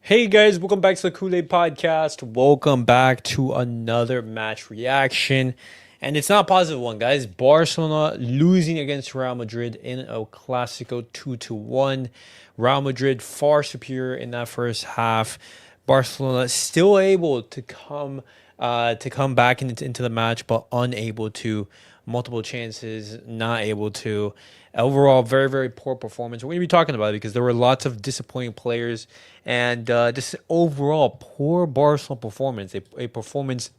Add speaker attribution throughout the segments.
Speaker 1: Hey guys, welcome back to the CulePodcast. Welcome back to another match reaction. And it's not a positive one, guys. Barcelona losing against Real Madrid in a Clásico 2-1. Real Madrid far superior in that first half. Barcelona still able to come back into the match, but unable to. Multiple chances, not able to. Overall, very, very poor performance. We're going to be talking about it because there were lots of disappointing players and just overall poor Barcelona performance. A performance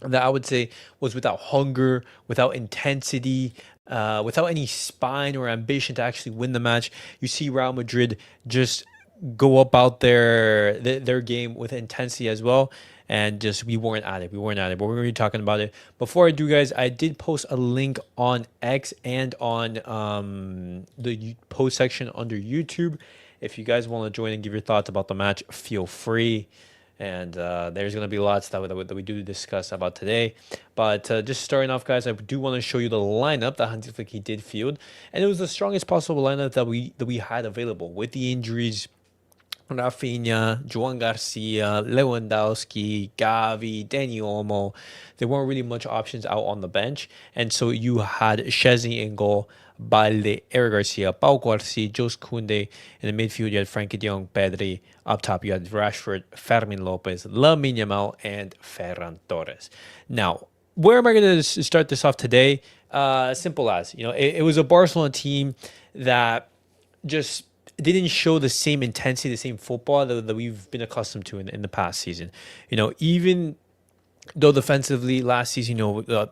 Speaker 1: that I would say was without hunger, without intensity, without any spine or ambition to actually win the match. You see Real Madrid just go about their game with intensity as well. And just we weren't at it. We weren't at it. But we're going to be talking about it. Before I do, guys, I did post a link on X and on the post section under YouTube. If you guys want to join and give your thoughts about the match, feel free. And there's going to be lots that we do discuss about today. But just starting off, guys, I do want to show you the lineup that Hansi Flick he did field. And it was the strongest possible lineup that we had available with the injuries. Rafinha, Joan Garcia, Lewandowski, Gavi, Dani Olmo. There weren't really much options out on the bench. And so you had Szczesny in goal, Balde, Eric Garcia, Pau Cuarsí, Jules Koundé. In the midfield, you had Frankie de Jong, Pedri. Up top, you had Rashford, Fermín Lopez, Lamine Yamal, and Ferran Torres. Now, where am I going to start this off today? Simple as, it was a Barcelona team that just didn't show the same intensity, the same football that we've been accustomed to in the past season. Even though defensively last season,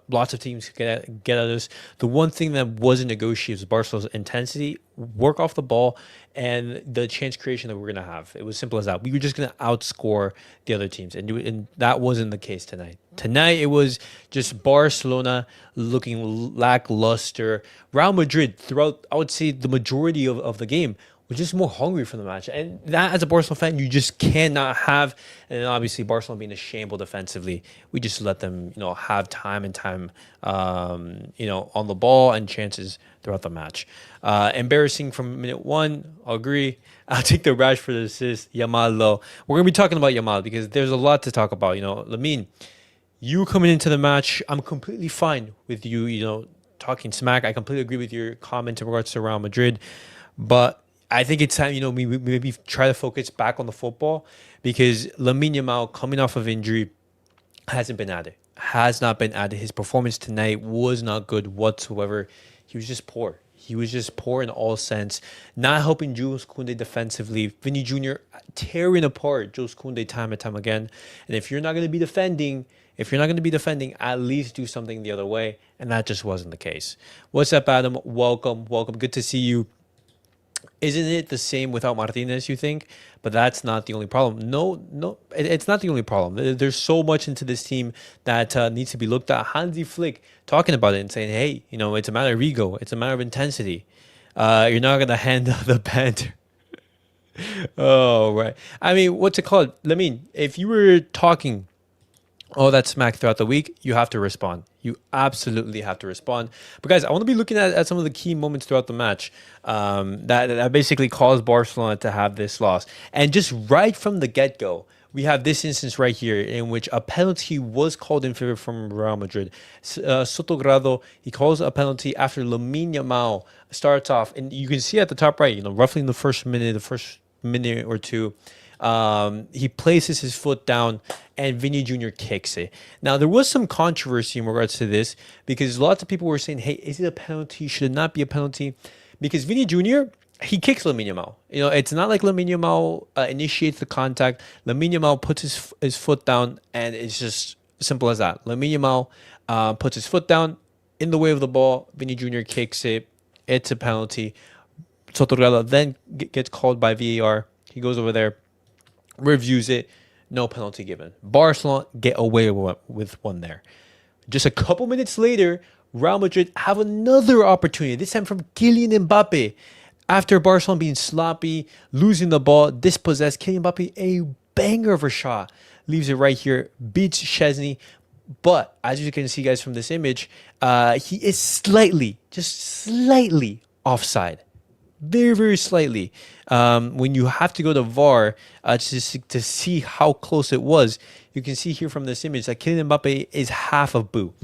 Speaker 1: lots of teams get at us. The one thing that wasn't negotiated was Barcelona's intensity, work off the ball, and the chance creation that we're going to have. It was simple as that. We were just going to outscore the other teams, and that wasn't the case tonight. Tonight, it was just Barcelona looking lackluster. Real Madrid, throughout, I would say, the majority of the game, was just more hungry for the match. And that, as a Barcelona fan, you just cannot have. And then obviously, Barcelona being a shamble defensively, we just let them, have time and time, on the ball and chances throughout the match. Embarrassing from minute one, I'll agree. I'll take the Rashford assist, Yamal though. We're going to be talking about Yamal because there's a lot to talk about. Lamine, you coming into the match, I'm completely fine with you, talking smack. I completely agree with your comment in regards to Real Madrid. But I think it's time, we maybe try to focus back on the football because Lamine Yamal, coming off of injury, hasn't been at it. Has not been at it. His performance tonight was not good whatsoever. He was just poor. He was just poor in all sense. Not helping Jules Koundé defensively. Vinny Jr. tearing apart Jules Koundé time and time again. And if you're not going to be defending, at least do something the other way. And that just wasn't the case. What's up, Adam? Welcome. Good to see you. Isn't it the same without Martinez, you think? But that's not the only problem. No, it's not the only problem. There's so much into this team that needs to be looked at. Hansi Flick talking about it and saying, hey, it's a matter of ego. It's a matter of intensity. You're not going to handle the banter. Oh, right. I mean, what's it called? If you were talking all that smack throughout the week, you have to respond. You absolutely have to respond. But guys, I want to be looking at some of the key moments throughout the match that basically caused Barcelona to have this loss. And just right from the get-go, we have this instance right here in which a penalty was called in favor from Real Madrid. Sotogrado, he calls a penalty after Lamine Yamal starts off. And you can see at the top right, roughly in the first minute or two, he places his foot down and Vinny Jr. kicks it. Now, there was some controversy in regards to this because lots of people were saying, hey, is it a penalty? Should it not be a penalty? Because Vinny Jr., he kicks Lamine Yamal. It's not like Lamine Yamal initiates the contact. Lamine Yamal puts his foot down, and it's just simple as that. Lamine Yamal puts his foot down in the way of the ball. Vinny Jr. kicks it. It's a penalty. Sotorella then gets called by VAR. He goes over there, reviews it, no penalty given. Barcelona get away with one there. Just a couple minutes later, Real Madrid have another opportunity, this time from Kylian Mbappé. After Barcelona being sloppy, losing the ball, dispossessed, Kylian Mbappé, a banger of a shot, leaves it right here, beats Szczesny. But as you can see, guys, from this image, he is just slightly offside. very, very slightly. When you have to go to VAR to see how close it was, you can see here from this image that Kylian Mbappe is half of boo.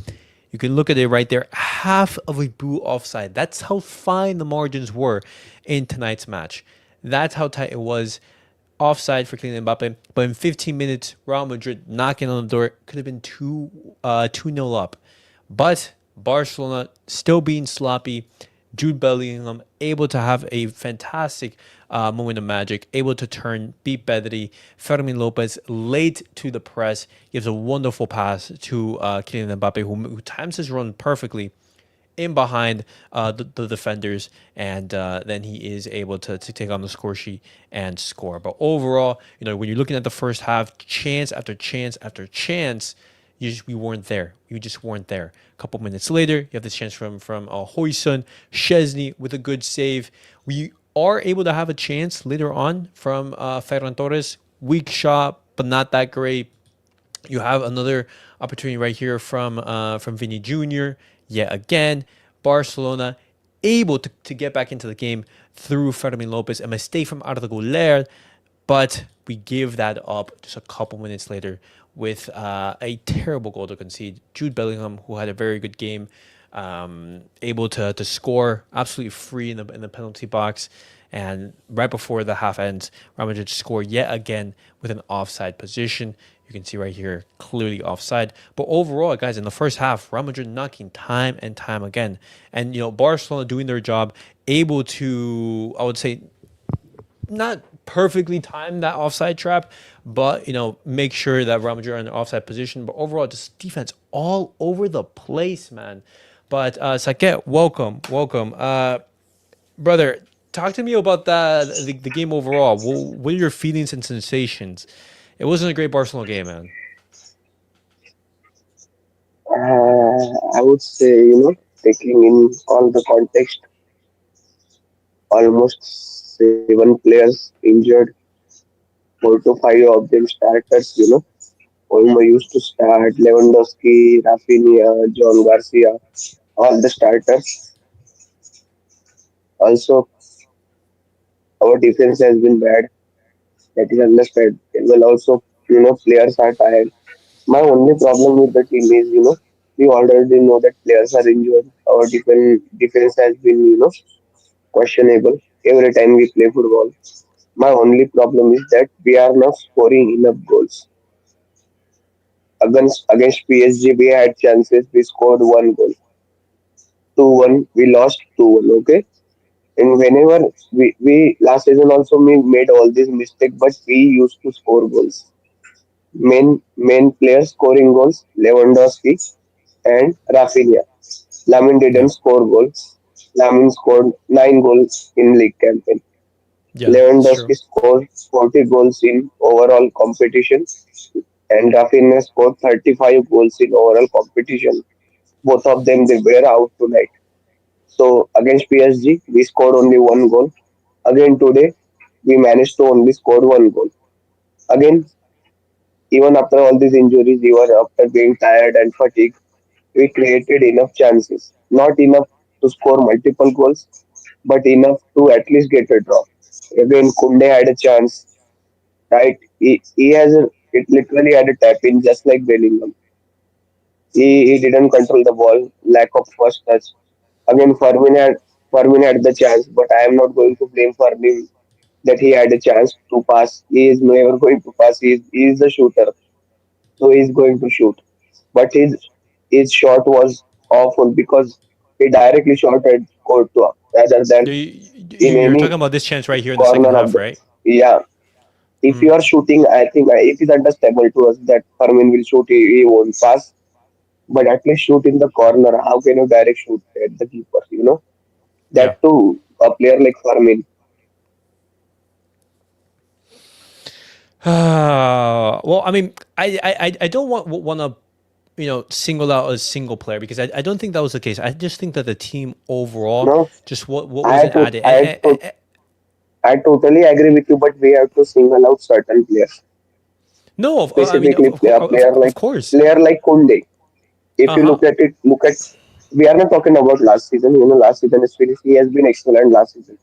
Speaker 1: You can look at it right there, half of a boo offside. That's how fine the margins were in tonight's match. That's how tight it was. Offside for Kylian Mbappe, but in 15 minutes, Real Madrid knocking on the door could have been 2-0 up. But Barcelona still being sloppy. Jude Bellingham able to have a fantastic moment of magic, able to turn, beat Pedri. Fermín Lopez late to the press, gives a wonderful pass to Kylian Mbappe, who times his run perfectly in behind the defenders, and then he is able to take on the score sheet and score. But overall, when you're looking at the first half, chance after chance after chance, we weren't there. You just weren't there. A couple minutes later, you have this chance from Hoyson, Szczesny with a good save. We are able to have a chance later on from Ferran Torres. Weak shot, but not that great. You have another opportunity right here from Vinny Jr. Yet again, Barcelona able to get back into the game through Fermín Lopez. A mistake from Arda Güler, but we give that up just a couple minutes later with a terrible goal to concede. Jude Bellingham, who had a very good game, able to score absolutely free in the penalty box. And right before the half ends, Real Madrid score yet again with an offside position. You can see right here, clearly offside. But overall, guys, in the first half, Real Madrid knocking time and time again. And, Barcelona doing their job, able to, I would say, not perfectly time that offside trap, but, make sure that Real Madrid are in the offside position. But overall, just defense all over the place, man. But, Saket, welcome. Brother, talk to me about the game overall. What are your feelings and sensations? It wasn't a great Barcelona game, man.
Speaker 2: I would say, taking in all the context, almost seven players injured, 4 to 5 of them starters, Olmo used to start, Lewandowski, Rafinha, John Garcia, all the starters. Also, our defense has been bad. That is understood. Well, also, players are tired. My only problem with the team is, we already know that players are injured. Our defense has been, questionable every time we play football. My only problem is that we are not scoring enough goals. Against PSG, we had chances. We scored one goal. 2-1. We lost 2-1. Okay. And whenever we last season also we made all these mistakes, but we used to score goals. Main players scoring goals: Lewandowski and Rafinha. Lamine
Speaker 1: Yeah,
Speaker 2: didn't score goals. Lamine scored 9 goals in league campaign.
Speaker 1: yeah, it's true.
Speaker 2: Lewandowski scored 40 goals in overall competition, and Rafinha scored 35 goals in overall competition. Both of them they were out tonight. So against PSG, we scored only one goal. Again today, we managed to only score one goal. Again, even after all these injuries, even after being tired and fatigued, we created enough chances. Not enough to score multiple goals, but enough to at least get a draw. Again, Kunde had a chance, right? It literally had a tap in just like Bellingham. He didn't control the ball, lack of first touch. Again, Fermin had the chance, but I am not going to blame Fermin that he had a chance to pass. He is never going to pass. He is the shooter, so he is going to shoot. But his shot was awful because he directly shot at Courtois rather than in
Speaker 1: You're
Speaker 2: any
Speaker 1: talking about this chance right here in the second
Speaker 2: corner of
Speaker 1: half,
Speaker 2: the.
Speaker 1: right?
Speaker 2: Yeah, if you are shooting, I think it is understandable to us that Fermin will shoot. He won't pass, but at least shoot in the corner. How can you direct shoot at the keeper?
Speaker 1: Yeah.
Speaker 2: That too, a player like Fermin.
Speaker 1: Well, I mean, I don't want to single out a single player because I don't think that was the case. I just think that the team overall
Speaker 2: No,
Speaker 1: just what
Speaker 2: I
Speaker 1: wasn't
Speaker 2: to
Speaker 1: added.
Speaker 2: I to I totally agree with you, but we have to single out certain players,
Speaker 1: No, I mean
Speaker 2: specifically a
Speaker 1: of course.
Speaker 2: player like Kunde. If
Speaker 1: Uh
Speaker 2: you
Speaker 1: huh.
Speaker 2: look at. We are not talking about last season. Last season is finished. He has been excellent last season.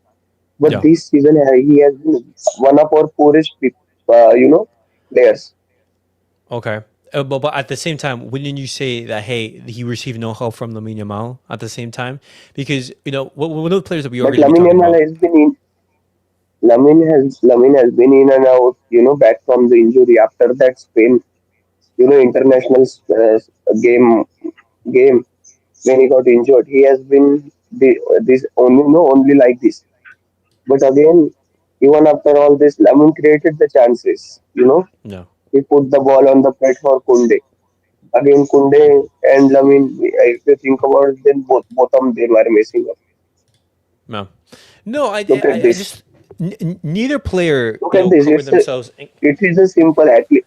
Speaker 2: But
Speaker 1: Yeah.
Speaker 2: this season he has been one of our poorest, players.
Speaker 1: Okay. But at the same time, wouldn't you say that hey, he received no help from Lamine Yamal at the same time? Because one of the players that we are
Speaker 2: But
Speaker 1: going to be talking about.
Speaker 2: Lamine has been in and out, back from the injury after that Spain, international game when he got injured. He has been this only only like this. But again, even after all this, Lamine created the chances.
Speaker 1: No.
Speaker 2: He put the ball on the plate for Kunde. Again, Kunde and Lamine, if you think about it, then both of them are messing up.
Speaker 1: No. No.
Speaker 2: Look at
Speaker 1: I
Speaker 2: this.
Speaker 1: just neither player
Speaker 2: Look at this.
Speaker 1: covered themselves.
Speaker 2: It is a simple athlete.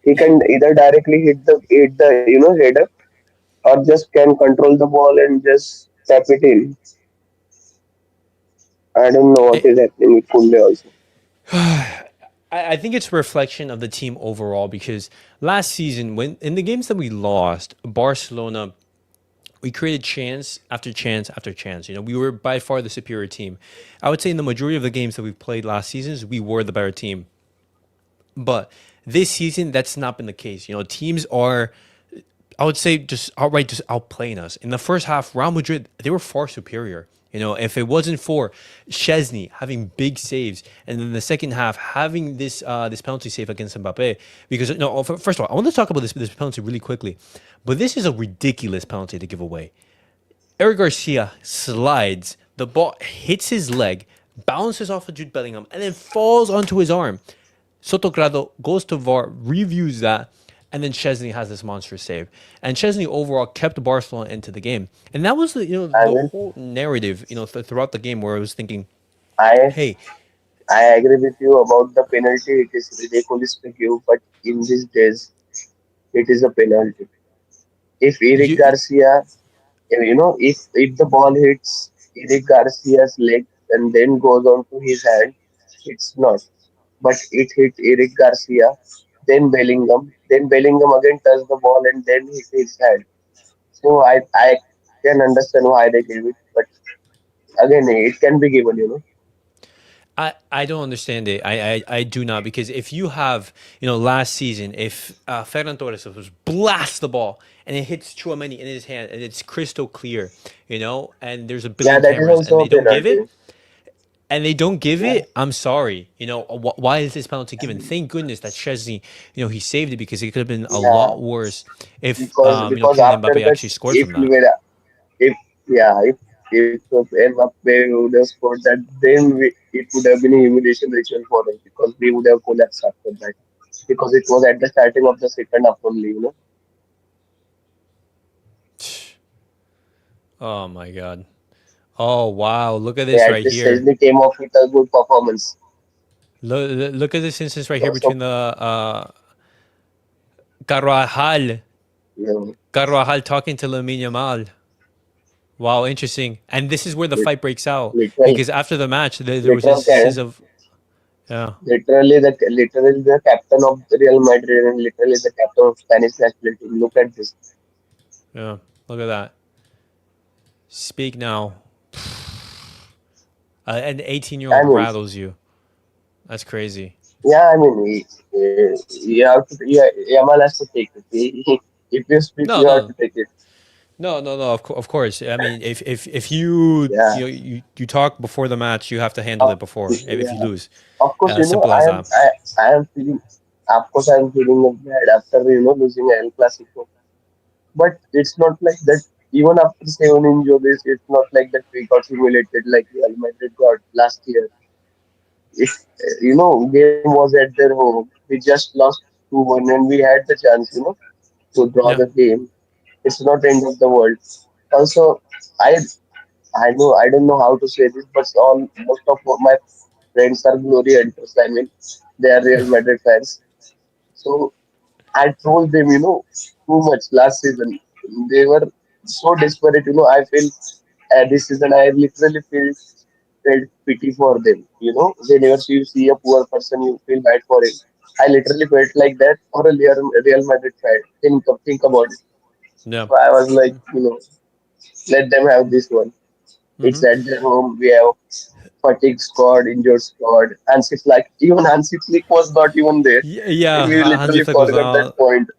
Speaker 2: He can either directly hit the header, or just can control the ball and just tap it in. I don't know what
Speaker 1: I,
Speaker 2: is happening with Kunde also.
Speaker 1: I think it's a reflection of the team overall because last season, when in the games that we lost, Barcelona, we created chance after chance after chance. We were by far the superior team. I would say in the majority of the games that we've played last seasons, we were the better team. But this season, that's not been the case. Teams are, I would say, just outright just outplaying us. In the first half, Real Madrid, they were far superior. If it wasn't for Chesney having big saves, and then the second half having this penalty save against Mbappé, because no, first of all, I want to talk about this penalty really quickly, but this is a ridiculous penalty to give away. Eric Garcia slides, the ball hits his leg, bounces off of Jude Bellingham, and then falls onto his arm. Sotogrado goes to VAR, reviews that, and then Chesney has this monstrous save. And Chesney overall kept Barcelona into the game. And that was
Speaker 2: I
Speaker 1: the
Speaker 2: will.
Speaker 1: whole narrative, throughout the game where I was thinking,
Speaker 2: I
Speaker 1: hey,
Speaker 2: I agree with you about the penalty. It is ridiculous to give, but in these days, it is a penalty. If Eric
Speaker 1: you
Speaker 2: Garcia, if the ball hits Eric Garcia's leg and then goes on to his hand, it's not. But it hit Eric Garcia, then Bellingham again touched the ball and then hit his hand. So I can understand why they gave it, but again, it can be given.
Speaker 1: I don't understand it. I do not because if you have last season if Ferran Torres was blast the ball and it hits Chouameni in his hand and it's crystal clear, and there's a
Speaker 2: Yeah,
Speaker 1: billion
Speaker 2: that is
Speaker 1: cameras and
Speaker 2: also
Speaker 1: they
Speaker 2: a
Speaker 1: don't give
Speaker 2: penalty.
Speaker 1: it,
Speaker 2: Yeah,
Speaker 1: I'm sorry. Why is this penalty given? Thank goodness that Chesney, he saved it because it could have been a
Speaker 2: yeah,
Speaker 1: lot worse if
Speaker 2: because
Speaker 1: Kylian
Speaker 2: after
Speaker 1: Mbappe
Speaker 2: that,
Speaker 1: actually scored
Speaker 2: if
Speaker 1: from that.
Speaker 2: Rivera, if yeah, if Mbappe would have scored that, then it would have been a humiliation ritual for him because we would have collapsed after that because it was at the starting of the second half only.
Speaker 1: Oh my god. Oh wow, look at
Speaker 2: They
Speaker 1: this
Speaker 2: at
Speaker 1: right
Speaker 2: least
Speaker 1: here.
Speaker 2: Chesney came off with a good performance.
Speaker 1: Look at this instance right here
Speaker 2: So,
Speaker 1: between the Carvajal Carvajal talking to Lamine Yamal. Wow, interesting. And this is where the
Speaker 2: lit-
Speaker 1: fight breaks out
Speaker 2: literal,
Speaker 1: because after the match, there was
Speaker 2: literal,
Speaker 1: instances of yeah,
Speaker 2: literally the captain of Real Madrid and literally the captain of Spanish national team. Look at this.
Speaker 1: yeah. Look at that. Speak now. An 18-year-old
Speaker 2: I mean,
Speaker 1: rattles you. That's crazy.
Speaker 2: yeah, I mean, you have to, yeah, Yamal has to take it. If you speak,
Speaker 1: No,
Speaker 2: you have
Speaker 1: no,
Speaker 2: to take it.
Speaker 1: no. Of course. I mean, if you
Speaker 2: Yeah.
Speaker 1: you talk before the match, you have to handle
Speaker 2: Of,
Speaker 1: it before if you
Speaker 2: yeah.
Speaker 1: lose.
Speaker 2: Of course,
Speaker 1: Simple as that.
Speaker 2: I am feeling, of course, I am feeling bad after, losing El Clásico. But it's not like that. Even after 7 injuries, it's not like that we got humiliated like Real Madrid got last year. If, game was at their home, we just lost 2-1 and we had the chance, to draw
Speaker 1: Yeah.
Speaker 2: the game. It's not end of the world. Also, I I don't know how to say this, but most of my friends are glory hunters. I mean, they are Real Madrid fans. So I told them, too much last season. They were so desperate. I feel this season I literally felt pity for them. Whenever you see a poor person, you feel bad for him. I literally felt like that for a Real Madrid fan. Think about it.
Speaker 1: Yeah.
Speaker 2: So I was like, let them have this one. It's
Speaker 1: Hmm.
Speaker 2: at their home. We have fatigue squad, injured squad. Hansi Flick, even Hansi Flick was not even there.
Speaker 1: Yeah,
Speaker 2: We
Speaker 1: Hansi
Speaker 2: literally
Speaker 1: Flick was
Speaker 2: forgot that
Speaker 1: out.
Speaker 2: point.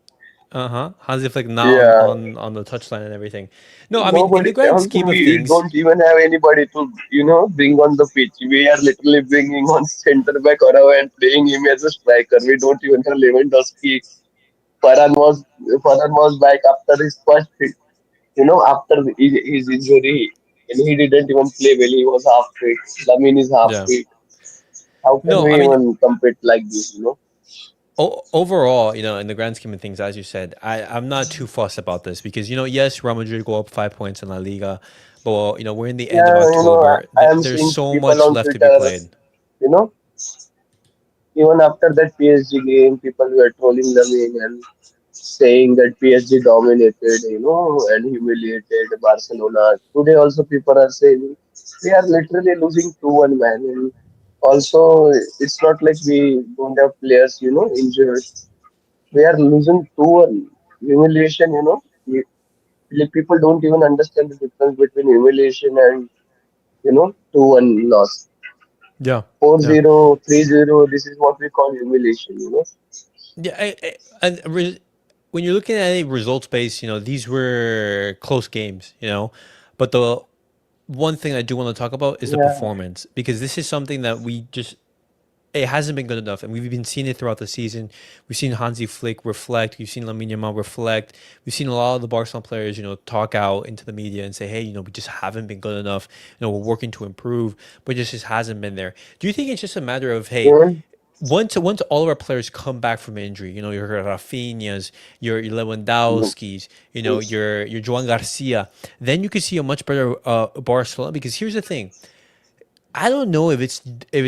Speaker 1: Hansi Flick not
Speaker 2: Yeah,
Speaker 1: on the touchline and everything. No, I mean in
Speaker 2: nobody.
Speaker 1: the grand
Speaker 2: Also,
Speaker 1: scheme of
Speaker 2: we
Speaker 1: things,
Speaker 2: don't even have anybody to, bring on the pitch. We are literally bringing on centre back Orawa and playing him as a striker. We don't even have Lewandowski. Farhan was Farhan was back after his first hit. After his injury, and he didn't even play well. He was half fit. Lamine is half
Speaker 1: yeah.
Speaker 2: fit. How can
Speaker 1: No, I
Speaker 2: we
Speaker 1: mean
Speaker 2: even compete like this?
Speaker 1: overall, in the grand scheme of things, as you said, I'm not too fussed about this because yes, Real Madrid go up 5 points in La Liga, but we're in the end of
Speaker 2: Yeah,
Speaker 1: October.
Speaker 2: I am
Speaker 1: There's
Speaker 2: seeing
Speaker 1: so
Speaker 2: people
Speaker 1: much
Speaker 2: on
Speaker 1: left to be
Speaker 2: Twitter,
Speaker 1: played.
Speaker 2: you know, even after that PSG game, people were trolling Lamine and saying that PSG dominated, and humiliated Barcelona. Today also people are saying we are literally losing 2-1, man. And also, it's not like we don't have players, injured. We are losing 2-1. Humiliation, like people don't even understand the difference between humiliation and, 2-1 loss.
Speaker 1: Yeah,
Speaker 2: Four
Speaker 1: yeah,
Speaker 2: zero, 3-0. This is what we call humiliation.
Speaker 1: yeah. When you're looking at a results base, these were close games, but the one thing I do want to talk about is the
Speaker 2: Yeah,
Speaker 1: performance because this is something that we just it hasn't been good enough, and we've been seeing it throughout the season. We've seen Hansi Flick reflect. We've seen Lamine Yamal reflect. We've seen a lot of the Barcelona players, talk out into the media and say, "Hey, we just haven't been good enough. We're working to improve, but it just hasn't been there." Do you think it's just a matter of, hey,
Speaker 2: even,
Speaker 1: once all of our players come back from injury, your Rafinhas, your Lewandowski's, your Joan Garcia, then you could see a much better Barcelona. Because here's the thing, I don't know if it's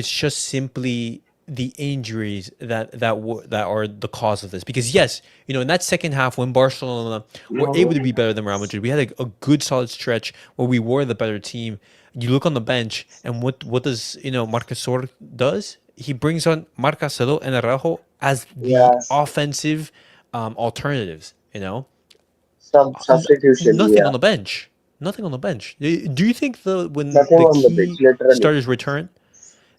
Speaker 1: just simply the injuries that are the cause of this. Because yes, in that second half when Barcelona were able to be better than Real Madrid, we had a good solid stretch where we were the better team. You look on the bench, and what does Marcasor does? He brings on Marcaselo and Araujo as the
Speaker 2: yeah,
Speaker 1: offensive alternatives.
Speaker 2: substitution.
Speaker 1: Nothing
Speaker 2: Yeah,
Speaker 1: on the bench. Nothing on the bench. Do you think when
Speaker 2: nothing
Speaker 1: the
Speaker 2: on the pitch,
Speaker 1: key
Speaker 2: literally.
Speaker 1: starters return,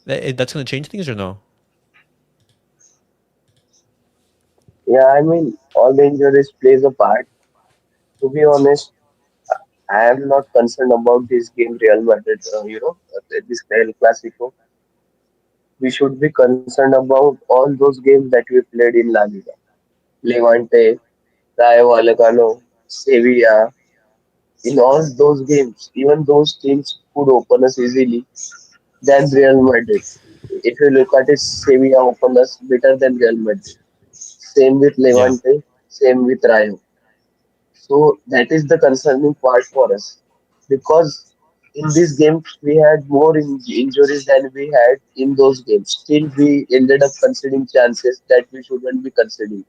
Speaker 1: that's going to change things or no?
Speaker 2: Yeah, I mean, all the injuries plays a part. To be honest, I am not concerned about this game, Real Madrid. This El Clásico. We should be concerned about all those games that we played in La Liga. Levante, Rayo Vallecano, Sevilla. In all those games, even those teams could open us easily than Real Madrid. If you look at it, Sevilla opened us better than Real Madrid. Same with
Speaker 1: Yeah.
Speaker 2: Levante, same with Rayo. So that is the concerning part for us because in these games we had more injuries than we had in those games. Still, we ended up conceding chances that we shouldn't be conceding.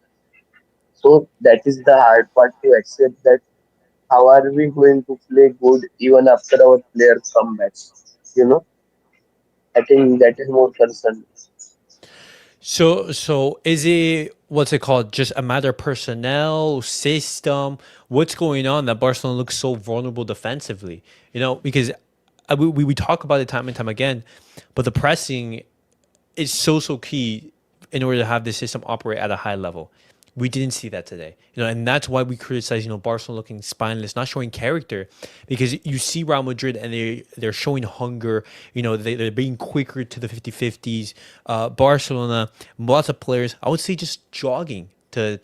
Speaker 2: So that is the hard part to accept that how are we going to play good even after our players come back? You know, I think that is more concern.
Speaker 1: So is it what's it called? Just a matter of personnel, system? What's going on that Barcelona looks so vulnerable defensively? Because we talk about it time and time again, but the pressing is so key in order to have this system operate at a high level. We didn't see that today, and that's why we criticize, Barcelona looking spineless, not showing character, because you see Real Madrid and they're showing hunger, they're being quicker to the 50-50s. Barcelona, lots of players, I would say just jogging to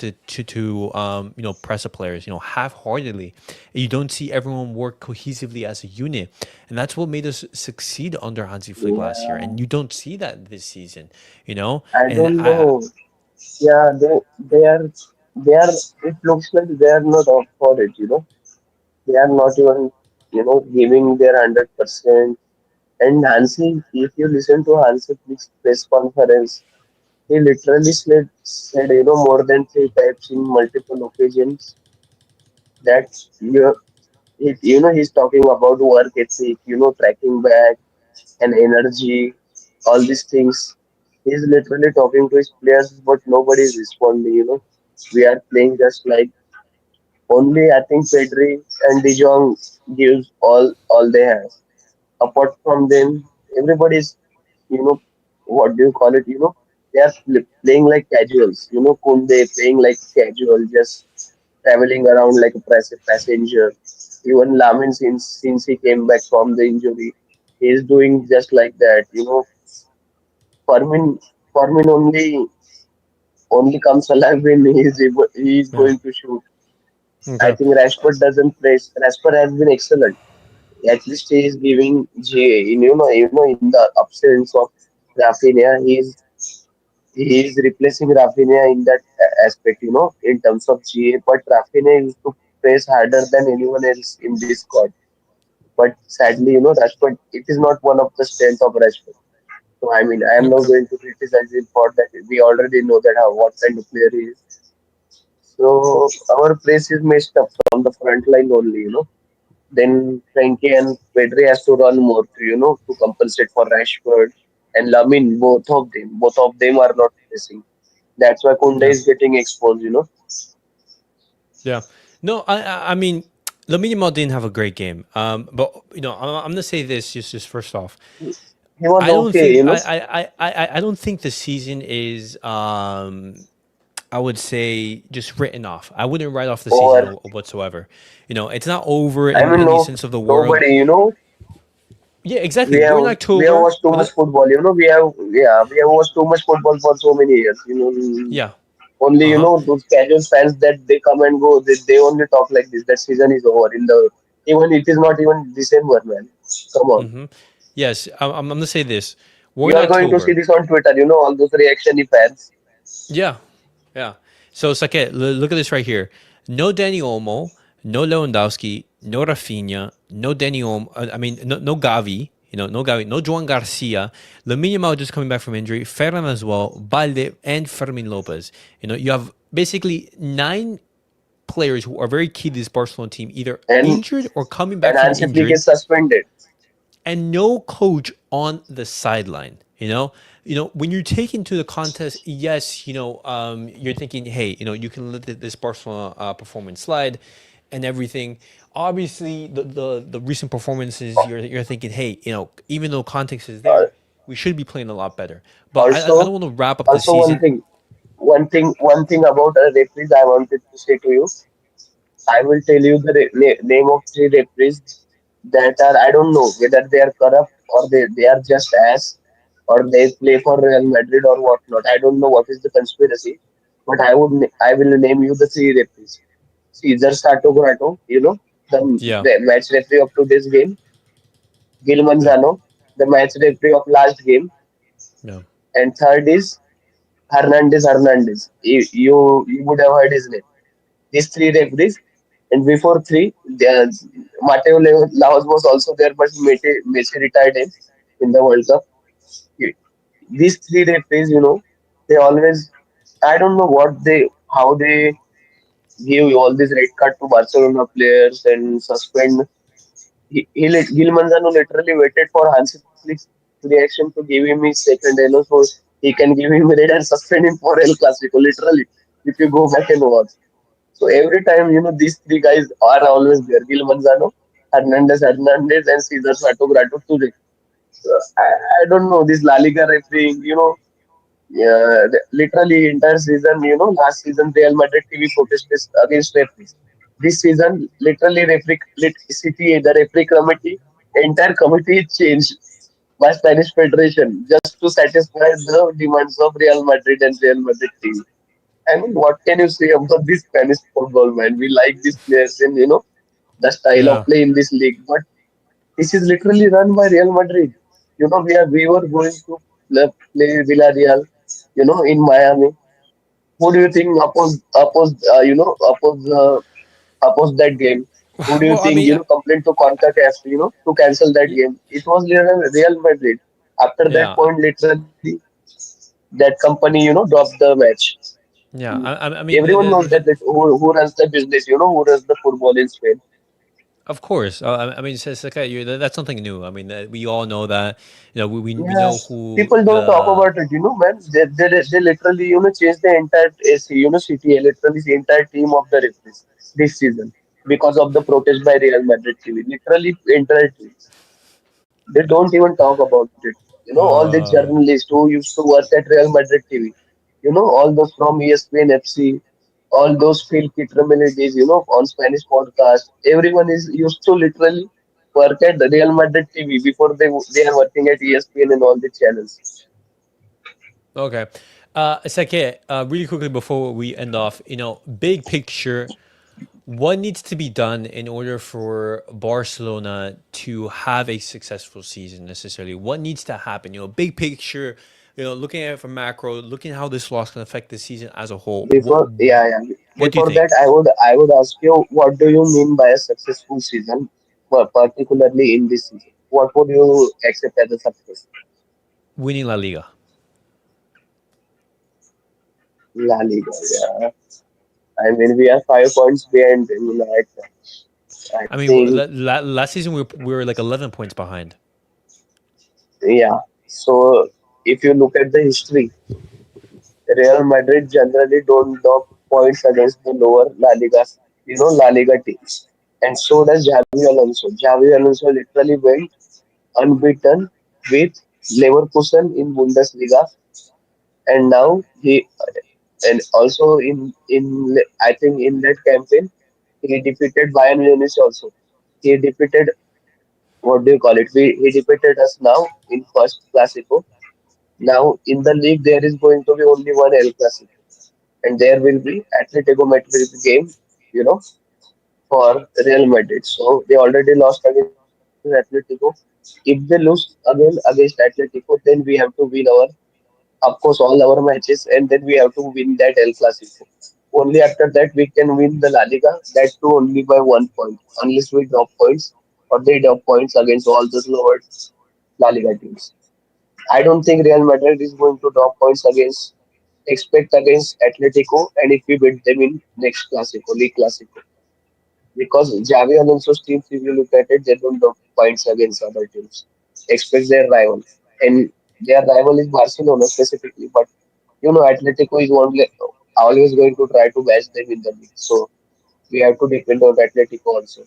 Speaker 1: press the players, half-heartedly. You don't see everyone work cohesively as a unit, and that's what made us succeed under Hansi Flick last year.
Speaker 2: Yeah,
Speaker 1: And you don't see that this season,
Speaker 2: I
Speaker 1: And
Speaker 2: don't know. Yeah, they are. It looks like they are not up for it. They are not even giving their 100%. And Hansi, if you listen to Hansi Flick's press conference, he literally said more than 3 times in multiple occasions that he's talking about work ethic, tracking back and energy, all these things. He's literally talking to his players, but nobody is responding. We are playing just like only I think Pedri and De Jong gives all they have. Apart from them, everybody's, you know, what do you call it? They are playing like casuals. Kunde playing like casual, just traveling around like a passenger. Even Lamine, since he came back from the injury, he's doing just like that. Fermin, Fermin only comes alive when he is
Speaker 1: Yeah.
Speaker 2: going to shoot. I
Speaker 1: Okay.
Speaker 2: think Rashford doesn't play. Rashford has been excellent. At least he is giving J. In the absence of Rafinha, he is replacing Rafinha in that aspect. In terms of GA. But Rafinha used to press harder than anyone else in this squad. But sadly, Rashford, it is not one of the strength of Rashford. So I mean, I am not
Speaker 1: Okay.
Speaker 2: going to criticize him for that. We already know that how what kind of player he is. So our place is messed up from the front line only. Then Frankie and Pedri has to run more to compensate for Rashford and Lamine. Both of them are not pressing. That's why Kunde
Speaker 1: Yeah.
Speaker 2: is getting exposed.
Speaker 1: Yeah. No, I mean, Lamine Yamal didn't have a great game. But I'm gonna say this just first off.
Speaker 2: He was
Speaker 1: I don't
Speaker 2: okay,
Speaker 1: think I don't think the season is I would say just written off. I wouldn't write off the season
Speaker 2: or
Speaker 1: whatsoever. It's not over
Speaker 2: I
Speaker 1: in
Speaker 2: mean,
Speaker 1: any
Speaker 2: no,
Speaker 1: sense of the word.
Speaker 2: nobody.
Speaker 1: Yeah, exactly. We're in
Speaker 2: We have
Speaker 1: October.
Speaker 2: watched too much football. We have watched too much football for so many years.
Speaker 1: Yeah.
Speaker 2: Only
Speaker 1: Uh huh.
Speaker 2: those casual fans that they come and go. They only talk like this. That season is over. Even it is not even December, man. Come on.
Speaker 1: Yes, I'm gonna say this. We're
Speaker 2: You
Speaker 1: in
Speaker 2: are going to see
Speaker 1: October.
Speaker 2: this on Twitter. All those reactiony fans.
Speaker 1: Yeah, yeah. So it's like, look at this right here. No Danny Olmo, no Lewandowski, no Rafinha, no Danny Olmo. I mean, no Gavi. No Gavi, no Juan Garcia. Lamine Yamal just coming back from injury. Ferran as well. Balde and Fermin Lopez. You have basically 9 players who are very key to this Barcelona team, either
Speaker 2: And
Speaker 1: injured or coming
Speaker 2: and
Speaker 1: back from
Speaker 2: Hansi Flick
Speaker 1: injury,
Speaker 2: is suspended.
Speaker 1: and no coach on the sideline. When you take into the contest, yes, you're thinking, hey, you can let this Barcelona performance slide and everything. Obviously, the recent performances, you're thinking, hey, even though context is
Speaker 2: Uh,
Speaker 1: there, we should be playing a lot better. But I
Speaker 2: also,
Speaker 1: don't want to wrap up the
Speaker 2: also one
Speaker 1: season.
Speaker 2: thing, one thing about referees I wanted to say to you. I will tell you the name of three referees that are, I don't know whether they are corrupt or they are just ass or they play for Real Madrid or whatnot. I don't know what is the conspiracy, but I will name you the three referees. Caesar Sato Grato, the,
Speaker 1: Yeah,
Speaker 2: the match referee of today's game. Gil
Speaker 1: yeah,
Speaker 2: Manzano, the match referee of last game,
Speaker 1: yeah,
Speaker 2: and third is Hernandez. You would have heard his name. These three referees, and before three, Mateo Laos was also there, but Messi retired him in the World Cup. These three referees, they always, I don't know how they give all this red card to Barcelona players and suspend. Gil Manzano literally waited for Hansi Flick's reaction to give him his second yellow so he can give him red and suspend him for El Clásico. Literally, if you go back and watch. So every time, these three guys are always there. Gil Manzano, Hernandez, and Cesar Sato Grato today. So I don't know this La Liga refereeing. Yeah, literally entire season. Last season Real Madrid TV protested against referees. This season, literally City, the referee committee, entire committee is changed by Spanish Federation just to satisfy the demands of Real Madrid and Real Madrid team. I mean, what can you say about this Spanish football, man? We like these players and the style of
Speaker 1: yeah,
Speaker 2: play in this league, but this is literally run by Real Madrid. We were going to play Villarreal, in Miami. Who do you think oppose that game? Who do you
Speaker 1: well, I
Speaker 2: think
Speaker 1: mean,
Speaker 2: complained to CONCACAF, to cancel that
Speaker 1: y-
Speaker 2: game? It was Real Madrid. After that
Speaker 1: yeah,
Speaker 2: point, literally, that company dropped the match.
Speaker 1: yeah. I mean,
Speaker 2: Everyone knows that who runs the business, who runs the football in Spain.
Speaker 1: of course. I mean, says okay, that's something new. I mean, we all know that. We know
Speaker 2: Yes,
Speaker 1: who
Speaker 2: people don't talk
Speaker 1: the
Speaker 2: about it, man. They literally, changed the entire AC, city, literally the entire team of the referees this season because of the protest by Real Madrid TV. Literally, entire team. They don't even talk about it. All the
Speaker 1: Uh,
Speaker 2: journalists who used to work at Real Madrid TV, all those from ESPN FC, all those Phil Kitramilides, on Spanish podcast, everyone is used to literally work at the Real Madrid TV before they are working at ESPN and all the channels.
Speaker 1: okay. Sake, really quickly before we end off, big picture, what needs to be done in order for Barcelona to have a successful season necessarily? What needs to happen? Big picture, looking at it from macro, looking at how this loss can affect the season as a whole. What
Speaker 2: Before, yeah, yeah.
Speaker 1: what do you
Speaker 2: Before
Speaker 1: think?
Speaker 2: that, I would ask you, what do you mean by a successful season, particularly in this season? What would you accept as a success?
Speaker 1: Winning La Liga.
Speaker 2: La Liga, yeah. I mean, we are 5 points behind them. I
Speaker 1: I mean,
Speaker 2: think,
Speaker 1: last season we were like 11 points behind.
Speaker 2: yeah. So if you look at the history, Real Madrid generally don't drop points against the lower La Liga teams. And so does Xavi Alonso. Xavi Alonso literally went unbeaten with Leverkusen in Bundesliga, and now and also in I think in that campaign he defeated Bayern Munich also. He defeated, what do you call it? He defeated us now in first Clásico. Now in the league there is going to be only one El Clásico, and there will be Atletico Madrid game, you know, for Real Madrid. So they already lost against Atletico. If they lose again against Atletico, then we have to win of course, all our matches, and then we have to win that El Clasico. Only after that we can win the La Liga. That too only by 1 point, unless we drop points or they drop points against all those lower La Liga teams. I don't think Real Madrid is going to drop points expect against Atletico, and if we beat them in next Clasico, League Clasico. Because Xavi Alonso's teams, if you look at it, they don't drop points against other teams. Expect their rival. And their rival is Barcelona specifically. But Atletico is always going to try to match them in the league. So we have to depend on Atletico also.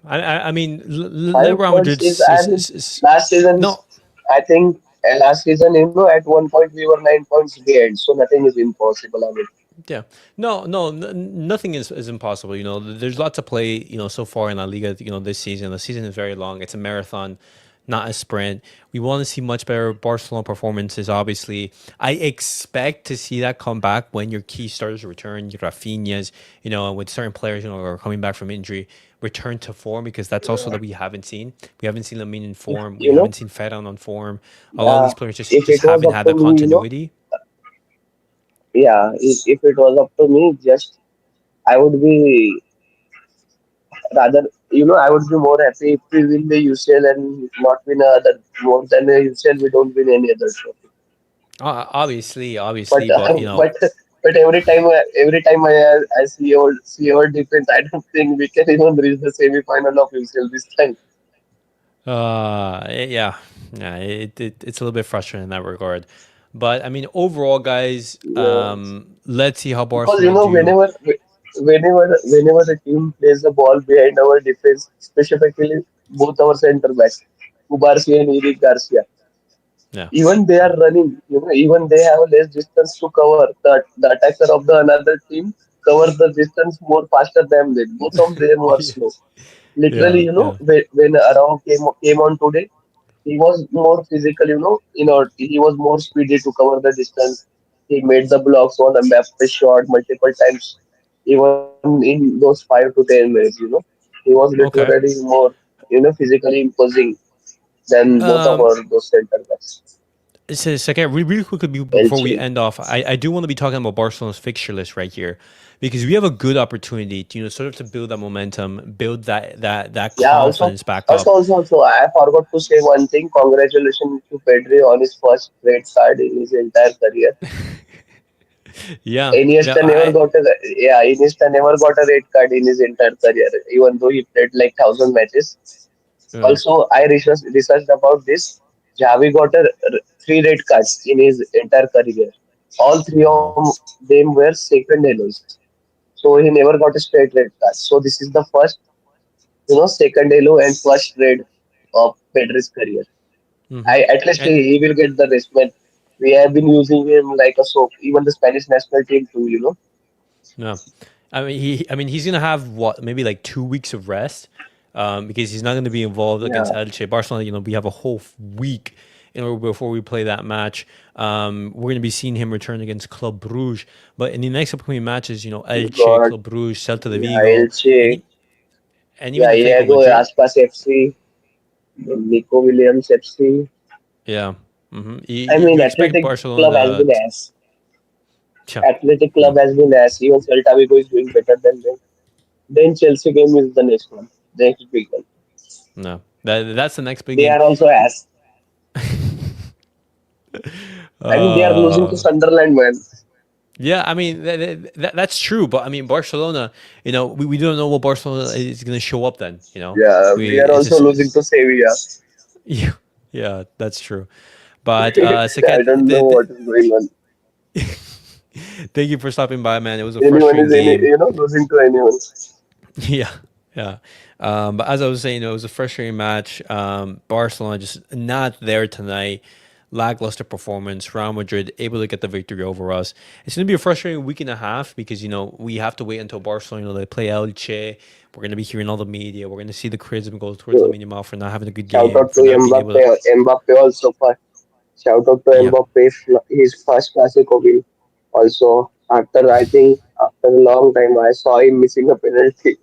Speaker 1: I mean, let
Speaker 2: Five
Speaker 1: Real
Speaker 2: points
Speaker 1: Madrid.
Speaker 2: is, I mean, last season,
Speaker 1: No,
Speaker 2: I think, last season, at 1 point we were 9 points behind. So nothing is impossible. I mean,
Speaker 1: yeah, no, nothing is impossible. There's lots to play. So far in La Liga. This season. The season is very long. It's a marathon, not a sprint. We want to see much better Barcelona performances. Obviously, I expect to see that come back when your key starters return. Your Rafinha's, and with certain players, are coming back from injury, return to form because that's also that we haven't seen. We haven't seen Lamine in
Speaker 2: if,
Speaker 1: form. We
Speaker 2: you know,
Speaker 1: haven't seen Ferran on form. A lot of these players just
Speaker 2: if
Speaker 1: just
Speaker 2: it was
Speaker 1: haven't
Speaker 2: up
Speaker 1: had
Speaker 2: to
Speaker 1: the
Speaker 2: me,
Speaker 1: continuity.
Speaker 2: if it was up to me, just I would be rather, I would be more happy if we win the UCL and not win other more than a UCL. We don't win any other trophy.
Speaker 1: Obviously,
Speaker 2: But
Speaker 1: but
Speaker 2: but every time I see our defense, I don't think we can even reach the semi final of UCL this time.
Speaker 1: yeah, yeah, it's a little bit frustrating in that regard. But I mean, overall, guys,
Speaker 2: Yes.
Speaker 1: let's see how
Speaker 2: Because
Speaker 1: Barcelona do.
Speaker 2: whenever the team plays the ball behind our defense, specifically both our center backs, Ubarsi and Eric Garcia,
Speaker 1: Yeah,
Speaker 2: even they are running, even they have less distance to cover. The attacker of the another team covers the distance more faster than them. Both of them were
Speaker 1: yeah,
Speaker 2: slow. Literally,
Speaker 1: yeah, yeah.
Speaker 2: when Arao came on today, he was more physical, he was more speedy to cover the distance. He made the blocks on Mbappé shot multiple times, even in those 5 to 10 minutes. He was
Speaker 1: Okay.
Speaker 2: literally more, physically imposing than both of
Speaker 1: Um,
Speaker 2: our those center backs.
Speaker 1: so, second, really quickly before we
Speaker 2: Elche.
Speaker 1: end off, I do want to be talking about Barcelona's fixture list right here, because we have a good opportunity to sort of to build that momentum, build that
Speaker 2: Yeah, also,
Speaker 1: confidence back
Speaker 2: also,
Speaker 1: up.
Speaker 2: also, also, I forgot to say one thing. Congratulations to Pedri on his first red card in his entire career.
Speaker 1: Yeah, yeah,
Speaker 2: Iniesta never got a red card in his entire career, even though he played like 1,000 matches.
Speaker 1: yeah.
Speaker 2: Also, I researched about this. Javi got 3 red cards in his entire career. All three of
Speaker 1: Wow.
Speaker 2: them were second yellows. So So he never got a straight red card. So this is the first, second yellow and first red of Pedri's career.
Speaker 1: Mm-hmm.
Speaker 2: At least
Speaker 1: And
Speaker 2: he will get the respect. We have been using him like a soap. Even the Spanish national team too.
Speaker 1: no, he's gonna have what, maybe like 2 weeks of rest, because he's not gonna be involved against
Speaker 2: Yeah.
Speaker 1: Elche. Barcelona, we have a whole week in order before we play that match. We're gonna be seeing him return against Club Bruges, but in the next upcoming matches,
Speaker 2: He
Speaker 1: Elche,
Speaker 2: got
Speaker 1: Club Bruges, Celta de
Speaker 2: yeah,
Speaker 1: Vigo, and
Speaker 2: Elche,
Speaker 1: even
Speaker 2: yeah,
Speaker 1: Atletico
Speaker 2: Diego
Speaker 1: Madrid.
Speaker 2: Aspas FC, Nico Williams FC.
Speaker 1: Yeah. Mm-hmm. You,
Speaker 2: I
Speaker 1: you
Speaker 2: mean,
Speaker 1: you expect Barcelona
Speaker 2: Club has been
Speaker 1: to,
Speaker 2: ass.
Speaker 1: yeah,
Speaker 2: Athletic
Speaker 1: yeah,
Speaker 2: Club has been ass. Even Celta Vigo is doing better than them. Then Chelsea game is the next one, the next big one.
Speaker 1: no, that's the next big
Speaker 2: They
Speaker 1: game.
Speaker 2: are also ass. I mean, they are losing to
Speaker 1: uh,
Speaker 2: Sunderland, man.
Speaker 1: Yeah, that's true, but Barcelona. We don't know what Barcelona is going to show up then.
Speaker 2: Yeah, we are
Speaker 1: It's
Speaker 2: also
Speaker 1: just
Speaker 2: losing to Sevilla.
Speaker 1: yeah, yeah, that's true. But
Speaker 2: I
Speaker 1: Saket,
Speaker 2: don't know what is going on.
Speaker 1: thank you for stopping by, man. It was a
Speaker 2: Anyone
Speaker 1: frustrating
Speaker 2: is
Speaker 1: game.
Speaker 2: losing to anyone.
Speaker 1: Yeah, yeah. But as I was saying, it was a frustrating match. Barcelona just not there tonight. Lackluster performance. Real Madrid able to get the victory over us. It's going to be a frustrating week and a half because we have to wait until Barcelona. They play Elche. We're going to be hearing all the media. We're going to see the criticism go towards
Speaker 2: So,
Speaker 1: Lamine Yamal for not having a good
Speaker 2: shout
Speaker 1: game,
Speaker 2: out to
Speaker 1: for not being able to.
Speaker 2: Mbappe also for shout out to
Speaker 1: Yeah,
Speaker 2: Mbappe his first Clásico win. Also, after a long time, I saw him missing a penalty.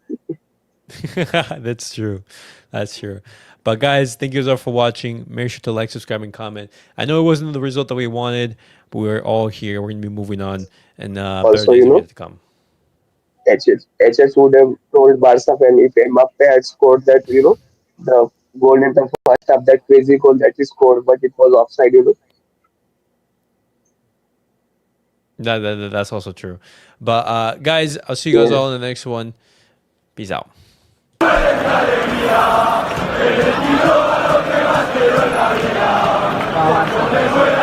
Speaker 1: that's true. That's true. But guys, thank you all for watching. Make sure to like, subscribe, and comment. I know it wasn't the result that we wanted, but we're all here. We're going to be moving on, and better
Speaker 2: Also,
Speaker 1: days are yet to come.
Speaker 2: HS would have told Barca fan if Mbappe had scored that, the goal in the first half, that crazy goal that he scored, but it was offside.
Speaker 1: That's also true. But guys, I'll see you guys
Speaker 2: Yeah.
Speaker 1: all in the next one. Peace out.
Speaker 3: Wow.